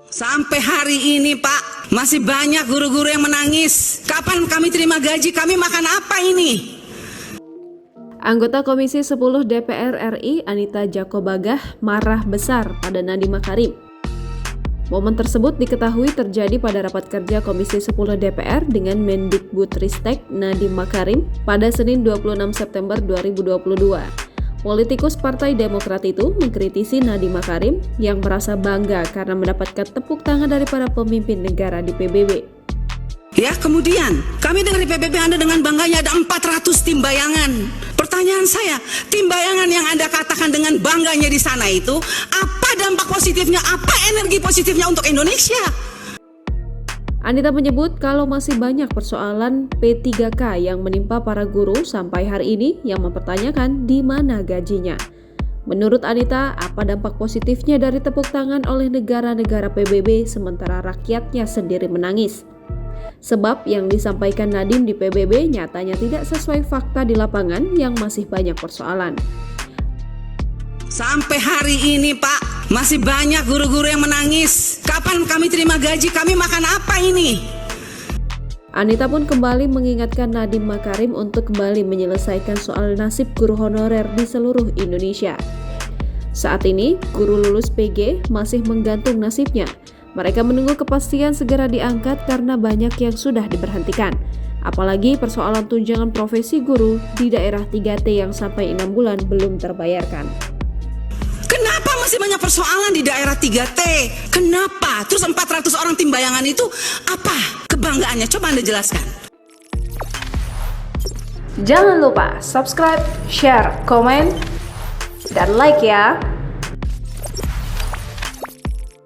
Sampai hari ini Pak, masih banyak guru-guru yang menangis. Kapan kami terima gaji, kami makan apa ini? Anggota Komisi 10 DPR RI Anita Jakobagah marah besar pada Nadiem Makarim. Momen tersebut diketahui terjadi pada rapat kerja Komisi 10 DPR dengan Mendikbudristek Nadiem Makarim pada Senin 26 September 2022. Politikus Partai Demokrat itu mengkritisi Nadiem Makarim yang merasa bangga karena mendapatkan tepuk tangan dari para pemimpin negara di PBB. Ya, kemudian kami dengar di PBB Anda dengan bangganya ada 400 tim bayangan. Pertanyaan saya, tim bayangan yang Anda katakan dengan bangganya di sana itu, apa dampak positifnya, apa energi positifnya untuk Indonesia? Anita menyebut kalau masih banyak persoalan P3K yang menimpa para guru sampai hari ini yang mempertanyakan di mana gajinya. Menurut Anita, apa dampak positifnya dari tepuk tangan oleh negara-negara PBB sementara rakyatnya sendiri menangis? Sebab yang disampaikan Nadiem di PBB nyatanya tidak sesuai fakta di lapangan yang masih banyak persoalan. Sampai hari ini Pak, masih banyak guru-guru yang menangis. Kapan kami terima gaji, kami makan apa ini? Anita pun kembali mengingatkan Nadiem Makarim untuk kembali menyelesaikan soal nasib guru honorer di seluruh Indonesia. Saat ini, guru lulus PG masih menggantung nasibnya. Mereka menunggu kepastian segera diangkat karena banyak yang sudah diberhentikan. Apalagi persoalan tunjangan profesi guru di daerah 3T yang sampai 6 bulan belum terbayarkan. Kenapa masih banyak persoalan di daerah 3T? Kenapa? Terus 400 orang tim bayangan itu apa kebanggaannya? Coba Anda jelaskan. Jangan lupa subscribe, share, komen, dan like ya!